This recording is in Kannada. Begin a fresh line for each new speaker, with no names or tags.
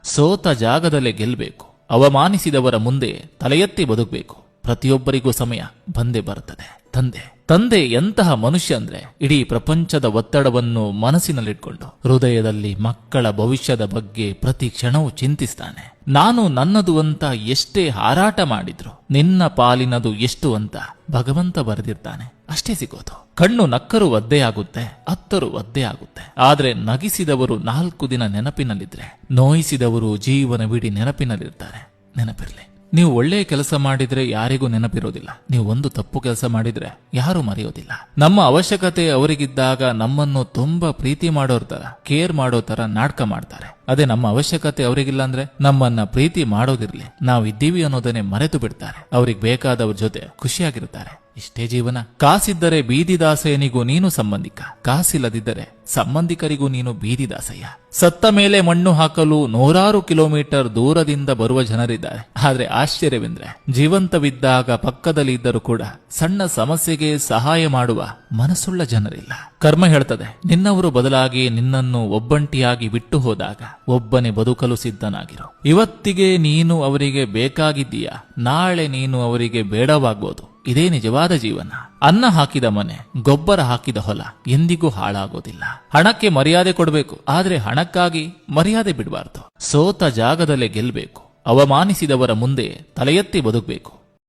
ಸೋತ ಜಾಗದಲ್ಲೇ ಗೆಲ್ಲಬೇಕು. ಅವಮಾನಿಸಿದವರ ಮುಂದೆ ತಲೆ ಎತ್ತಿ ಬದುಕಬೇಕು. ಪ್ರತಿಯೊಬ್ಬರಿಗೂ ಸಮಯ ಬಂದೇ ಬರುತ್ತದೆ. ತಂದೆ ಎಂತಹ ಮನುಷ್ಯ ಅಂದ್ರೆ ಇಡೀ ಪ್ರಪಂಚದ ಒತ್ತಡವನ್ನು ಮನಸ್ಸಿನಲ್ಲಿಟ್ಕೊಂಡು ಹೃದಯದಲ್ಲಿ ಮಕ್ಕಳ ಭವಿಷ್ಯದ ಬಗ್ಗೆ ಪ್ರತಿ ಕ್ಷಣವೂ ಚಿಂತಿಸ್ತಾನೆ. ನಾನು ನನ್ನದು ಅಂತ ಎಷ್ಟೇ ಹಾರಾಟ ಮಾಡಿದ್ರು ನಿನ್ನ ಪಾಲಿನದು ಎಷ್ಟು ಅಂತ ಭಗವಂತ ಬರೆದಿರ್ತಾನೆ. ಅಷ್ಟೇ ಸಿಗೋದು. ಕಣ್ಣು ನಕ್ಕರು ಒದ್ದೆ ಆಗುತ್ತೆ, ಅತ್ತರು ಒದ್ದೆ ಆಗುತ್ತೆ. ಆದ್ರೆ ನಗಿಸಿದವರು 4 ದಿನ ನೆನಪಿನಲ್ಲಿದ್ರೆ, ನೋಯಿಸಿದವರು ಜೀವನವಿಡೀ ನೆನಪಿನಲ್ಲಿರ್ತಾರೆ. ನೆನಪಿರ್ಲಿ. ನೀವು ಒಳ್ಳೆಯ ಕೆಲಸ ಮಾಡಿದ್ರೆ ಯಾರಿಗೂ ನೆನಪಿರೋದಿಲ್ಲ. ನೀವು ಒಂದು ತಪ್ಪು ಕೆಲಸ ಮಾಡಿದ್ರೆ ಯಾರೂ ಮರೆಯೋದಿಲ್ಲ. ನಮ್ಮ ಅವಶ್ಯಕತೆ ಅವರಿಗಿದ್ದಾಗ ನಮ್ಮನ್ನು ತುಂಬಾ ಪ್ರೀತಿ ಮಾಡೋರ್ ತರ, ಕೇರ್ ಮಾಡೋ ತರ ನಾಟಕ ಮಾಡ್ತಾರೆ. ಅದೇ ನಮ್ಮ ಅವಶ್ಯಕತೆ ಅವರಿಗಿಲ್ಲ ಅಂದ್ರೆ ನಮ್ಮನ್ನ ಪ್ರೀತಿ ಮಾಡೋದಿರ್ಲಿ, ನಾವಿದ್ದೀವಿ ಅನ್ನೋದನ್ನೇ ಮರೆತು ಬಿಡ್ತಾರೆ. ಅವ್ರಿಗೆ ಬೇಕಾದವ್ರ ಜೊತೆ ಖುಷಿಯಾಗಿರ್ತಾರೆ. ಇಷ್ಟೇ ಜೀವನ. ಕಾಸಿದ್ದರೆ ಬೀದಿದಾಸಯ್ಯನಿಗೂ ನೀನು ಸಂಬಂಧಿಕ, ಕಾಸಿಲ್ಲದಿದ್ದರೆ ಸಂಬಂಧಿಕರಿಗೂ ನೀನು ಬೀದಿದಾಸಯ್ಯ. ಸತ್ತ ಮೇಲೆ ಮಣ್ಣು ಹಾಕಲು 100 ಕಿಲೋಮೀಟರ್ ದೂರದಿಂದ ಬರುವ ಜನರಿದ್ದಾರೆ. ಆದ್ರೆ ಆಶ್ಚರ್ಯವೆಂದ್ರೆ ಜೀವಂತವಿದ್ದಾಗ ಪಕ್ಕದಲ್ಲಿ ಇದ್ದರೂ ಕೂಡ ಸಣ್ಣ ಸಮಸ್ಯೆಗೆ ಸಹಾಯ ಮಾಡುವ ಮನಸ್ಸುಳ್ಳ ಜನರಿಲ್ಲ. ಕರ್ಮ ಹೇಳ್ತದೆ, ನಿನ್ನವರು ಬದಲಾಗಿ ನಿನ್ನನ್ನು ಒಬ್ಬಂಟಿಯಾಗಿ ಬಿಟ್ಟು ಹೋದಾಗ ಒಬ್ಬನೇ ಬದುಕಲು ಸಿದ್ಧನಾಗಿರು. ಇವತ್ತಿಗೆ ನೀನು ಅವರಿಗೆ ಬೇಕಾಗಿದ್ದೀಯಾ, ನಾಳೆ ನೀನು ಅವರಿಗೆ ಬೇಡವಾಗ್ಬೋದು. ಇದೇ ನಿಜವಾದ ಜೀವನ. ಅನ್ನ ಹಾಕಿದ ಮನೆ, ಗೊಬ್ಬರ ಹಾಕಿದ ಹೊಲ ಎಂದಿಗೂ ಹಾಳಾಗೋದಿಲ್ಲ. ಹಣಕ್ಕೆ ಮರ್ಯಾದೆ ಕೊಡಬೇಕು, ಆದ್ರೆ ಹಣಕ್ಕಾಗಿ ಮರ್ಯಾದೆ ಬಿಡಬಾರ್ದು. ಸೋತ ಜಾಗದಲ್ಲೇ ಗೆಲ್ಲಬೇಕು. ಅವಮಾನಿಸಿದವರ ಮುಂದೆ ತಲೆ ಎತ್ತಿ ಬದುಕಬೇಕು.